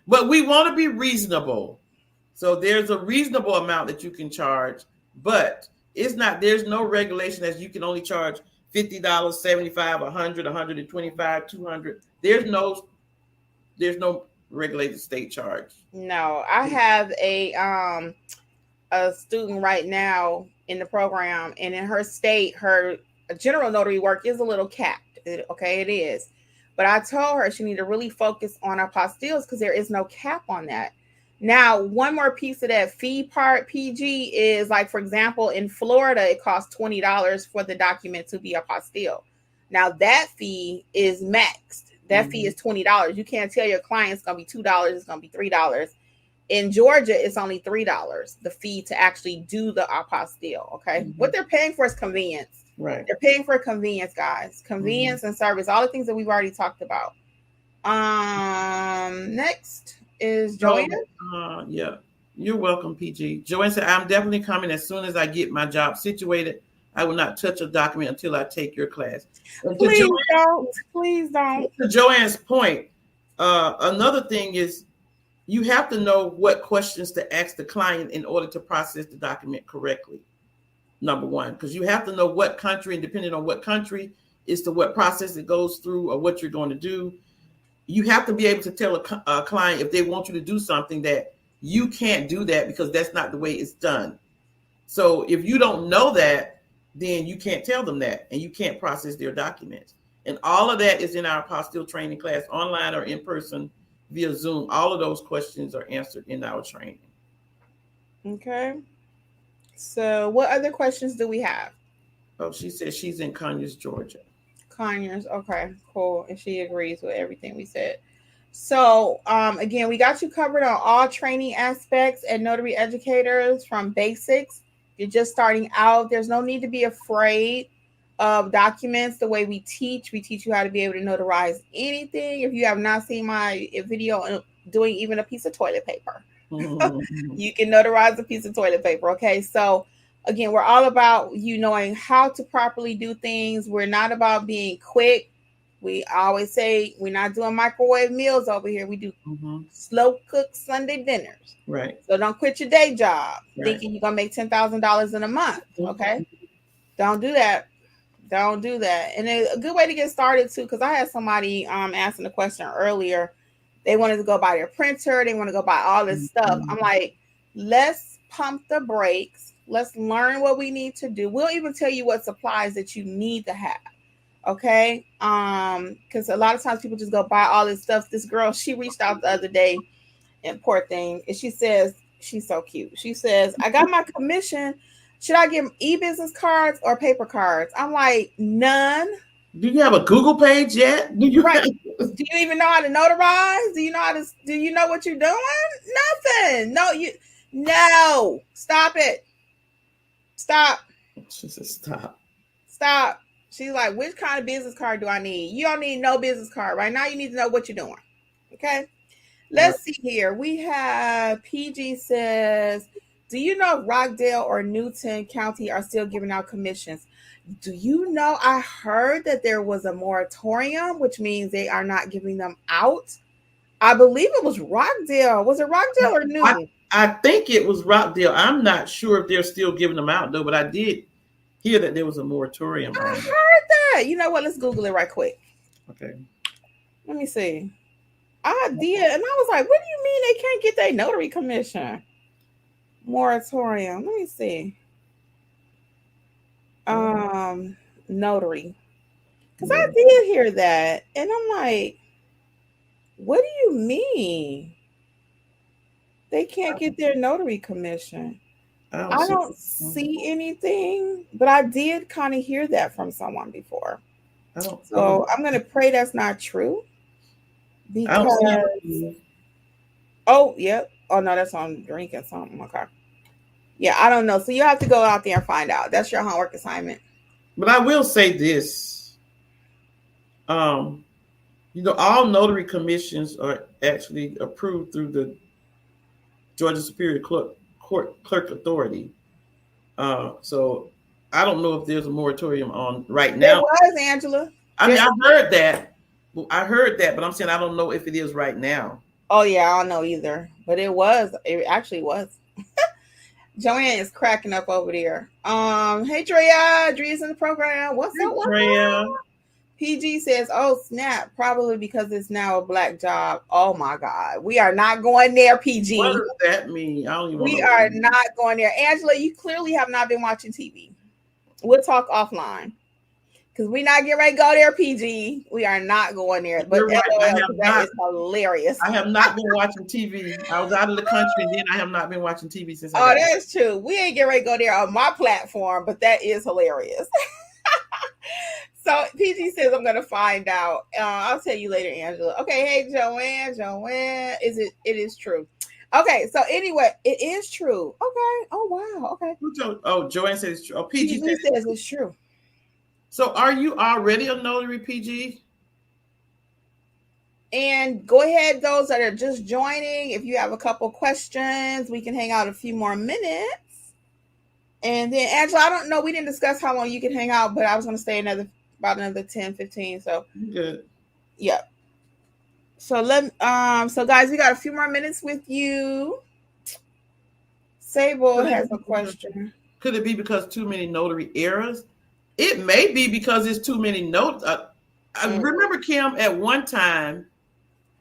But we want to be reasonable. So there's a reasonable amount that you can charge, but it's not, there's no regulation as you can only charge $50, $75, $100, $125, $200. There's no regulated state charge. No, I have a student right now in the program, and in her state, her general notary work is a little capped. Okay, it is. But I told her she need to really focus on apostilles because there is no cap on that. Now, one more piece of that fee part, PG, is like, for example, in Florida, it costs $20 for the document to be apostille. Now, that fee is maxed. That fee is $20. You can't tell your client it's going to be $2. It's going to be $3. In Georgia, it's only $3, the fee to actually do the apostille. Okay. What they're paying for is convenience. Right. They're paying for convenience, guys. Convenience and service. All the things that we've already talked about. Next is Joanne. Yeah. You're welcome, PG. Joanne said, I'm definitely coming as soon as I get my job situated. I will not touch a document until I take your class. Please don't. Please don't. To Joanne's point, another thing is you have to know what questions to ask the client in order to process the document correctly. Number one, because you have to know what country, and depending on what country, is to what process it goes through or what you're going to do. You have to be able to tell a client if they want you to do something that you can't do that because that's not the way it's done. So if you don't know that, then you can't tell them that and you can't process their documents. And all of that is in our apostille training class, online or in person via Zoom. All of those questions are answered in our training. Okay. So what other questions do we have? Oh, she says she's in Conyers, Georgia. Conyers. Okay, cool. And she agrees with everything we said. So again, we got you covered on all training aspects at Notary Educators, from basics. You're just starting out. There's no need to be afraid of documents. The way we teach you how to be able to notarize anything. If you have not seen my video doing even a piece of toilet paper, you can notarize a piece of toilet paper. Okay. So again, we're all about you knowing how to properly do things. We're not about being quick. We always say we're not doing microwave meals over here. We do slow cook Sunday dinners. Right. So don't quit your day job thinking you're going to make $10,000 in a month. Okay. Don't do that. Don't do that. And a good way to get started too, because I had somebody asking a question earlier. They wanted to go buy their printer. They want to go buy all this stuff. I'm like, let's pump the brakes. Let's learn what we need to do. We'll even tell you what supplies that you need to have. Okay. Because a lot of times people just go buy all this stuff. This girl, she reached out the other day, and poor thing, and she says, she's so cute. She says, I got my commission. Should I get e-business cards or paper cards? I'm like, none. Do you have a Google page yet? Do you do you even know how to notarize? Do you know what you're doing? Nothing. No, No, stop it. Stop. She said, stop. Stop. She's like, which kind of business card do I need? You don't need no business card. Right now, you need to know what you're doing. Okay. Let's see here. We have PG says, do you know Rockdale or Newton County are still giving out commissions? Do you know, I heard that there was a moratorium, which means they are not giving them out. I believe it was Rockdale. Was it Rockdale or Newton? I think it was Rockdale. I'm not sure if they're still giving them out, though, but I did hear that there was a moratorium. I heard that. You know what? Let's Google it right quick. Okay. Let me see. I did. And I was like, what do you mean they can't get their notary commission? Moratorium. Let me see. Notary. Because I did hear that. And I'm like, what do you mean? They can't get their notary commission. I don't see anything, but I did kind of hear that from someone before. So I'm going to pray that's not true. Because, oh, yep. Oh, no, that's on drinking something. Okay. Yeah, I don't know. So you have to go out there and find out. That's your homework assignment. But I will say this. All notary commissions are actually approved through the Georgia Superior Clerk Authority. So I don't know if there's a moratorium on right now. There was, Angela. I mean, I heard that, but I'm saying I don't know if it is right now. Oh, yeah, I don't know either. But it was. It actually was. Joanne is cracking up over there. Hey, Drea. Drea's in the program. What's up, Drea? PG says, oh, snap. Probably because it's now a black job. Oh, my God. We are not going there, PG. What does that mean? I don't even know. We are not going there. Angela, you clearly have not been watching TV. We'll talk offline. Because we're not getting ready to go there, PG. We are not going there. But right. That is hilarious. I have not been watching TV. I was out of the country, and then I have not been watching TV since. Oh, that's true. We ain't getting ready to go there on my platform, but that is hilarious. So PG says I'm going to find out. I'll tell you later, Angela. Okay, hey, Joanne. It is true. Okay, so anyway, it is true. Okay. Oh, wow. Okay. Oh, Joanne says it's true. Oh, PG says it's true. So are you already a notary, PG? And go ahead, those that are just joining, if you have a couple questions, we can hang out a few more minutes. And then, Angela, I don't know, we didn't discuss how long you can hang out, but I was going to stay about another 10, 15. So good. Yeah. So so guys, we got a few more minutes with you. Sable has a question. Could it be because too many notary errors? It may be because it's too many notes. I remember, Kim, at one time,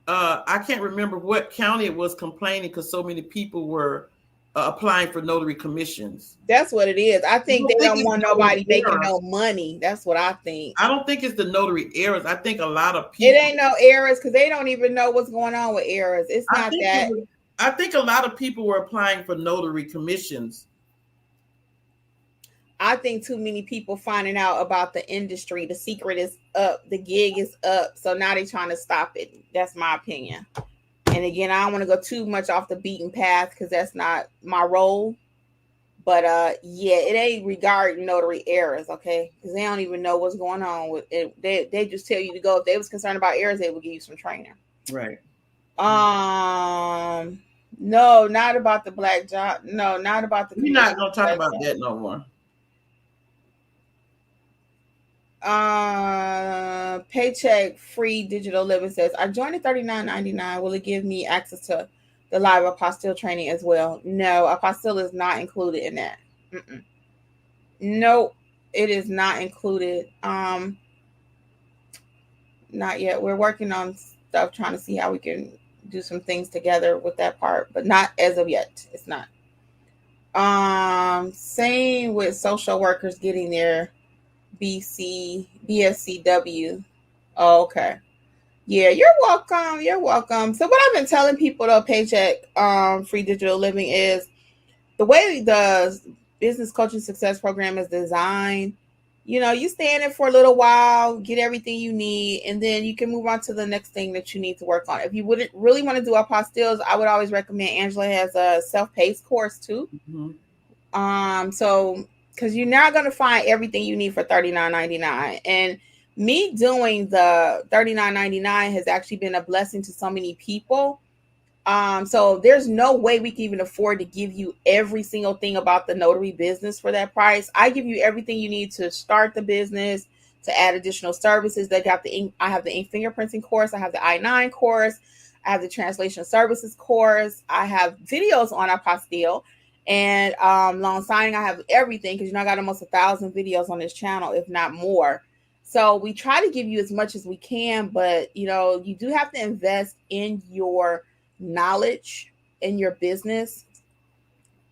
I can't remember what county it was complaining because so many people were applying for notary commissions. That's what it is. I think they don't want nobody making no money. That's what I think. I don't think it's the notary errors. I think a lot of people. It ain't no errors because they don't even know what's going on with errors. It's not that. I think a lot of people were applying for notary commissions. I think too many people finding out about the industry. The secret is up. The gig is up. So now they're trying to stop it. That's my opinion. And again, I don't want to go too much off the beaten path because that's not my role. But yeah, it ain't regarding notary errors, okay? Because they don't even know what's going on with it. They just tell you to go. If they was concerned about errors, they would give you some training. Right. No, not about the black job. No, not about the. We're not gonna talk about that no more. Paycheck free digital living says, I joined at $39.99. Will it give me access to the live Apostille training as well? No, Apostille is not included in that. Nope, it is not included. Not yet. We're working on stuff, trying to see how we can do some things together with that part, but not as of yet. It's not. Same with social workers getting their BSCW. Oh, okay. Yeah, you're welcome. You're welcome. So what I've been telling people though, Paycheck free digital living is the way the business coaching success program is designed. You stay in it for a little while, get everything you need, and then you can move on to the next thing that you need to work on. If you wouldn't really want to do apostilles, I would always recommend Angela has a self-paced course too. So because you're not going to find everything you need for $39.99, and me doing the $39.99 has actually been a blessing to so many people. So there's no way we can even afford to give you every single thing about the notary business for that price. I give you everything you need to start the business, to add additional services. I have the ink fingerprinting course, I have the I-9 course, I have the translation services course, I have videos on Apostille, and loan signing. I have everything because I got almost 1,000 videos on this channel, if not more. So we try to give you as much as we can, but you do have to invest in your knowledge in your business.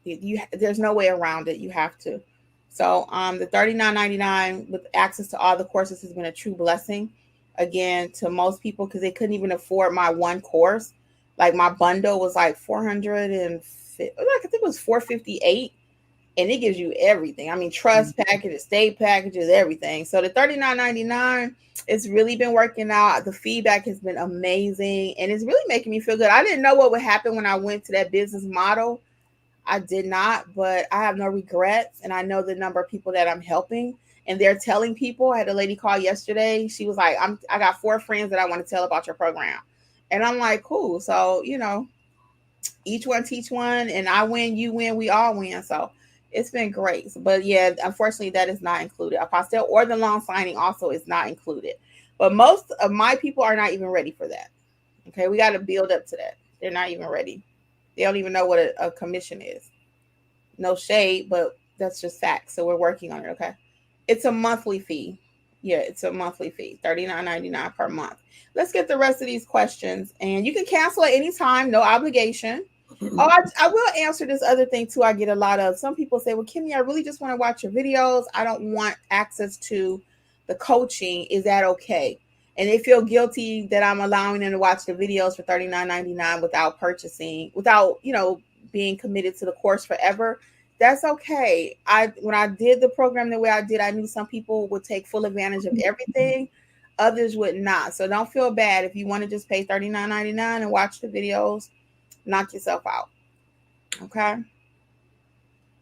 There's no way around it. You have to. So the $39.99 with access to all the courses has been a true blessing, again, to most people, because they couldn't even afford my one course. Like my bundle was like 450, I think it was 458, and it gives you everything. I mean, trust packages, state packages, everything. So the $39.99, it's really been working out. The feedback has been amazing, and it's really making me feel good. I didn't know what would happen when I went to that business model. I did not, but I have no regrets, and I know the number of people that I'm helping, and they're telling people. I had a lady call yesterday. She was like, I got 4 friends that I want to tell about your program. And I'm like, cool. So, each one teach one, and I win, you win, we all win. So it's been great. But yeah, unfortunately, that is not included. Apostille or the loan signing also is not included. But most of my people are not even ready for that. Okay, we got to build up to that. They're not even ready. They don't even know what a commission is. No shade, but that's just fact. So we're working on it. Okay, it's a monthly fee. Yeah, it's a monthly fee, $39.99 per month. Let's get the rest of these questions, and you can cancel at any time, no obligation. Oh, I will answer this other thing too. I get a lot of, some people say, well, Kimmi, I really just want to watch your videos. I don't want access to the coaching. Is that okay? And they feel guilty that I'm allowing them to watch the videos for $39.99 without purchasing, without, being committed to the course forever. That's okay. When I did the program the way I did, I knew some people would take full advantage of everything. Others would not. So don't feel bad if you want to just pay $39.99 and watch the videos. Knock yourself out. Okay.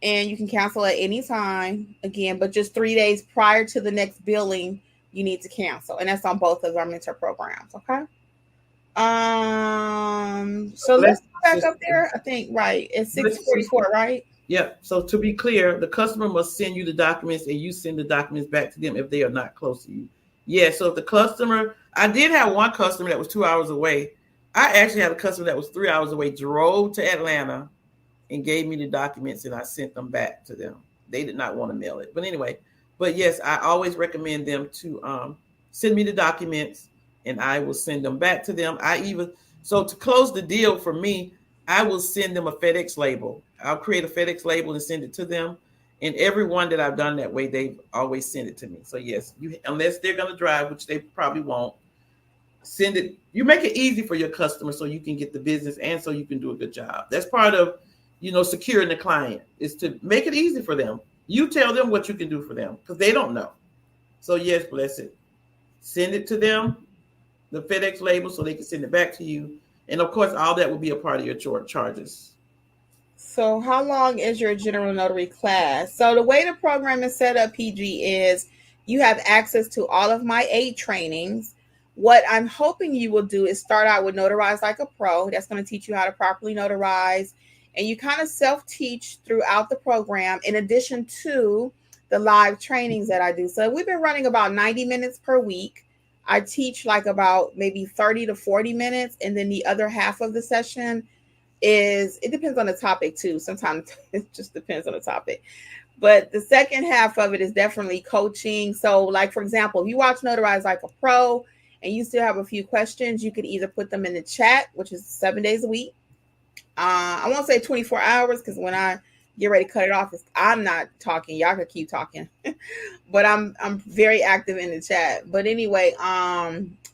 And you can cancel at any time again, but just 3 days prior to the next billing, you need to cancel. And that's on both of our mentor programs. Okay. So let's go back up there. I think right. It's 644, right? Yeah. So to be clear, the customer must send you the documents, and you send the documents back to them if they are not close to you. Yeah. So if the customer, I did have one customer that was 2 hours away. I actually had a customer that was 3 hours away, drove to Atlanta and gave me the documents, and I sent them back to them. They did not want to mail it. But anyway, yes, I always recommend them to send me the documents, and I will send them back to them. So to close the deal for me, I will send them a FedEx label. I'll create a FedEx label and send it to them. And everyone that I've done that way, they've always sent it to me. So yes, unless they're going to drive, which they probably won't, send it. You make it easy for your customer so you can get the business and so you can do a good job. That's part of, securing the client, is to make it easy for them. You tell them what you can do for them because they don't know. So yes, bless it. Send it to them, the FedEx label, so they can send it back to you. And of course, all that will be a part of your charges. So how long is your general notary class? So the way the program is set up, PG, is you have access to all of my 8 trainings. What I'm hoping you will do is start out with Notarize Like a Pro. That's going to teach you how to properly notarize. And you kind of self-teach throughout the program in addition to the live trainings that I do. So we've been running about 90 minutes per week. I teach like about maybe 30 to 40 minutes. And then the other half of the session it depends on the topic too. Sometimes it just depends on the topic. But the second half of it is definitely coaching. So like, for example, if you watch Notarize Like a Pro and you still have a few questions, you could either put them in the chat, which is 7 days a week. I won't say 24 hours because when I get ready to cut it off, I'm not talking. Y'all can keep talking, but I'm very active in the chat. But anyway,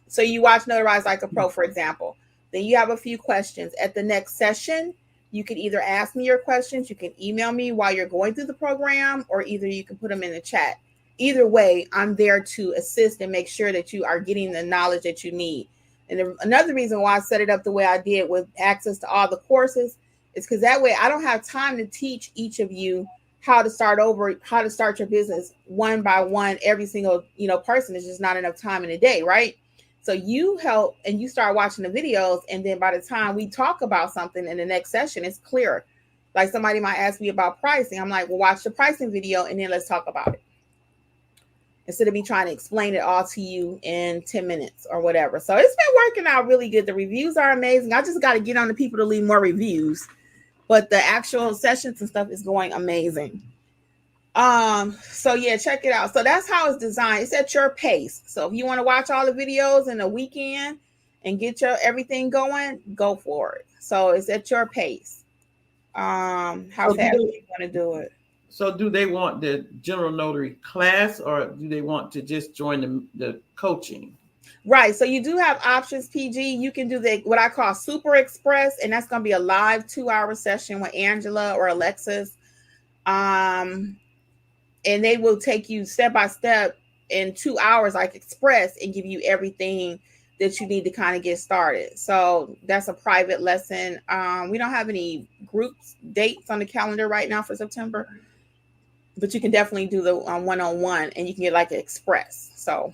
so you watch Notarize Like a Pro, for example. Then you have a few questions. At the next session, you can either ask me your questions, you can email me while you're going through the program, or either you can put them in the chat. either way, I'm there to assist and make sure that you are getting the knowledge that you need. And another reason why I set it up the way I did with access to all the courses is because that way I don't have time to teach each of you how to start over, how to start your business one by one. Every single, person is just not enough time in a day, right? So you help and you start watching the videos, and then by the time we talk about something in the next session, it's clearer. Like somebody might ask me about pricing. I'm like, well, watch the pricing video and then let's talk about it, instead of me trying to explain it all to you in 10 minutes or whatever. So it's been working out really good. The reviews are amazing. I just got to get on the people to leave more reviews, but the actual sessions and stuff is going amazing. So yeah, check it out. So that's how it's designed. It's at your pace. So if you want to watch all the videos in a weekend and get your everything going, go for it. So it's at your pace. How fast do you want to do it? So do they want the general notary class, or do they want to just join the coaching? Right. So you do have options, PG. You can do what I call Super Express, and that's going to be a live 2-hour session with Angela or Alexis. And they will take you step by step in 2 hours, like Express, and give you everything that you need to kind of get started. So that's a private lesson. We don't have any group dates on the calendar right now for September, but you can definitely do the one-on-one, and you can get like an Express. So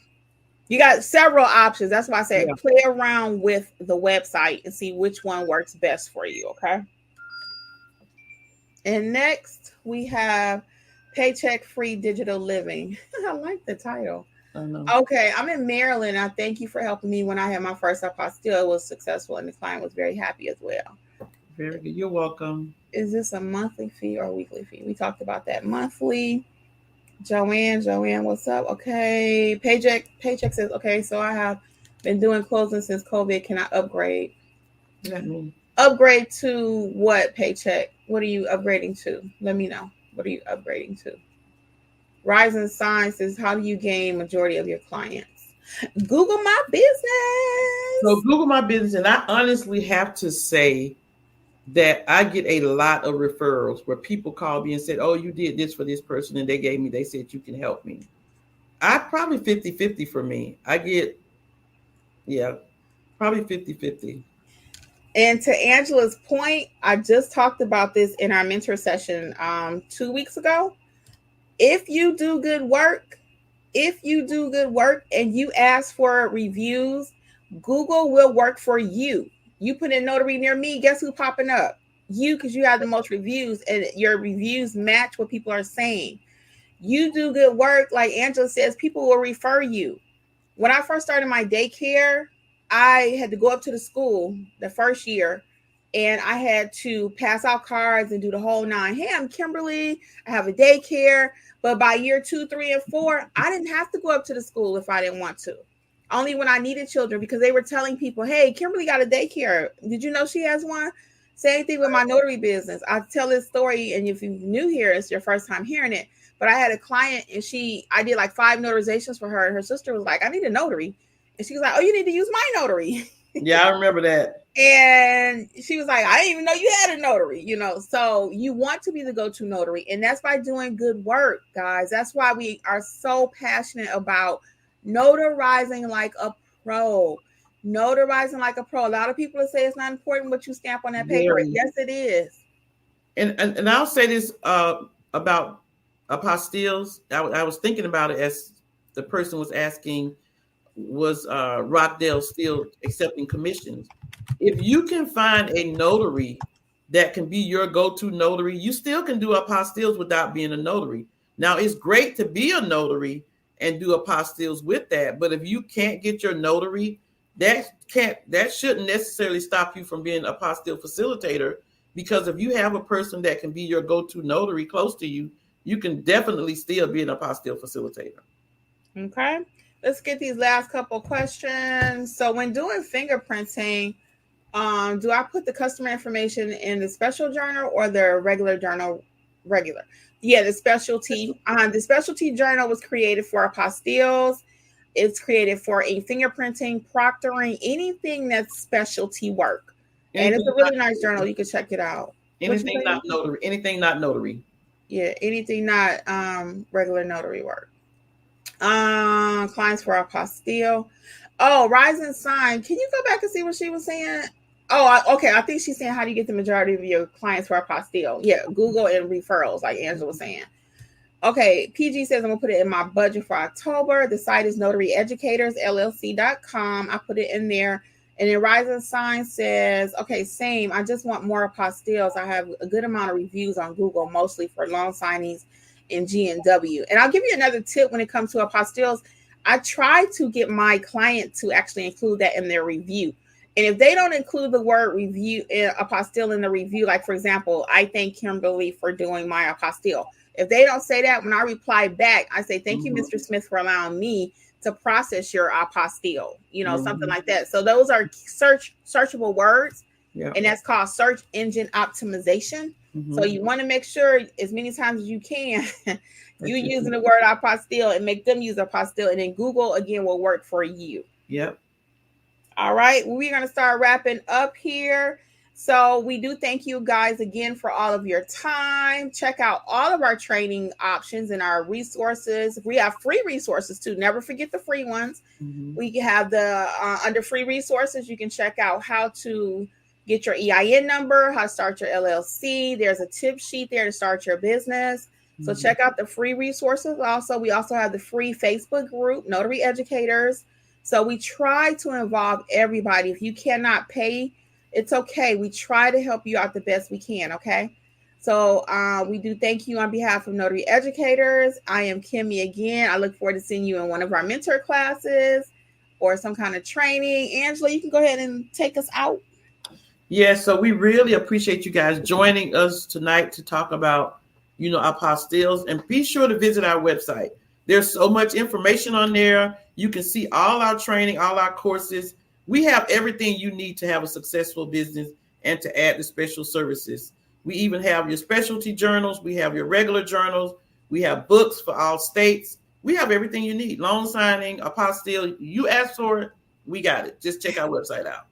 you got several options. That's why I say play around with the website and see which one works best for you. Okay. And next we have Paycheck Free Digital Living. I like the title. I know. Okay, I'm in Maryland. I thank you for helping me when I had my first apostille. It was successful, and the client was very happy as well. Very good. You're welcome. Is this a monthly fee or a weekly fee? We talked about that. Monthly. Joanne, what's up? Okay. Paycheck says, okay, so I have been doing closing since COVID. Can I upgrade? What does that mean? Upgrade to what, Paycheck? What are you upgrading to? Let me know. What are you upgrading to? Rising Sign says, how do you gain majority of your clients? Google My Business. So Google My Business, and I honestly have to say that I get a lot of referrals where people call me and said, oh, you did this for this person, and they said you can help me. I probably 50-50 for me. I get, probably 50-50. And to Angela's point, I just talked about this in our mentor session 2 weeks ago. If you do good work and you ask for reviews, Google will work for you. You put in notary near me, guess who's popping up? You, because you have the most reviews, and your reviews match what people are saying. You do good work, like Angela says, people will refer you. When I first started my daycare, I had to go up to the school the first year, and I had to pass out cards and do the whole 9. Hey, I'm Kimberly. I have a daycare. But by year 2, 3, and 4, I didn't have to go up to the school if I didn't want to. Only when I needed children, because they were telling people, hey, Kimberly got a daycare. Did you know she has one? Same thing with my notary business. I tell this story, and if you're new here, it's your first time hearing it. But I had a client, and I did like 5 notarizations for her. And her sister was like, I need a notary. And she was like, oh, you need to use my notary. Yeah, I remember that. And she was like, I didn't even know you had a notary, So you want to be the go-to notary. And that's by doing good work, guys. That's why we are so passionate about notarizing like a pro. Notarizing like a pro. A lot of people say it's not important what you stamp on that paper. Very. Yes, it is. And I'll say this about apostilles. I was thinking about it as the person was asking, was Rockdale still accepting commissions? If you can find a notary that can be your go-to notary, you still can do apostilles without being a notary. Now, it's great to be a notary and do apostilles with that, but if you can't get your notary, that shouldn't necessarily stop you from being an apostille facilitator, because if you have a person that can be your go-to notary close to you, you can definitely still be an apostille facilitator. Okay. Let's get these last couple questions. So when doing fingerprinting, do I put the customer information in the special journal or the regular journal? Yeah, the specialty. The specialty journal was created for apostilles. It's created for a fingerprinting, proctoring, anything that's specialty work. And it's a really nice journal. You can check it out. Anything not notary. Yeah, anything not regular notary work. Clients for Apostille. Oh, Rising Sign. Can you go back and see what she was saying? Oh, okay. I think she's saying, how do you get the majority of your clients for Apostille? Yeah, Google and referrals, like Angela was saying. Okay, PG says I'm going to put it in my budget for October. The site is notaryeducatorsllc.com. I put it in there. And then Rising Sign says, okay, same. I just want more apostilles. I have a good amount of reviews on Google, mostly for loan signings in G&W. And I'll give you another tip when it comes to apostilles. I try to get my client to actually include that in their review. And if they don't include the word review, apostille in the review, like, for example, I thank Kimberly for doing my apostille. If they don't say that, when I reply back, I say, thank you, Mr. Smith, for allowing me to process your apostille, something like that. So those are searchable words, and that's called search engine optimization. So you want to make sure as many times as you can, you're using the word apostille and make them use apostille, and then Google, again, will work for you. Yep. All right. We're going to start wrapping up here. So we do thank you guys again for all of your time. Check out all of our training options and our resources. We have free resources too. Never forget the free ones. We have the under free resources. You can check out how to get your EIN number, how to start your LLC. There's a tip sheet there to start your business. So check out the free resources. We also have the free Facebook group, Notary Educators. So we try to involve everybody. If you cannot pay, it's okay. We try to help you out the best we can, okay? So we do thank you on behalf of Notary Educators. I am Kimmi again. I look forward to seeing you in one of our mentor classes or some kind of training. Angela, you can go ahead and take us out. Yeah, so we really appreciate you guys joining us tonight to talk about, apostilles. And be sure to visit our website. There's so much information on there. You can see all our training, all our courses. We have everything you need to have a successful business and to add the special services. We even have your specialty journals. We have your regular journals. We have books for all states. We have everything you need. Loan signing, apostille. You asked for it, we got it. Just check our website out.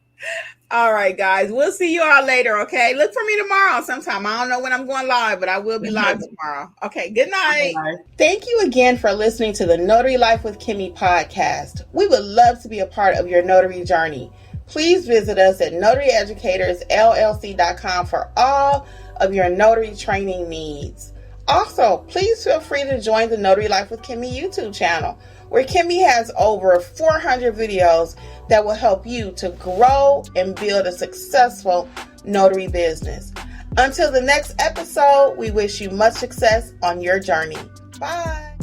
All right, guys. We'll see you all later, okay? Look for me tomorrow sometime. I don't know when I'm going live, but I will be live tomorrow. Okay, good night. Bye. Thank you again for listening to the Notary Life with Kimmi podcast. We would love to be a part of your notary journey. Please visit us at notaryeducatorsllc.com for all of your notary training needs. Also, please feel free to join the Notary Life with Kimmi YouTube channel, where Kimmi has over 400 videos that will help you to grow and build a successful notary business. Until the next episode, we wish you much success on your journey. Bye.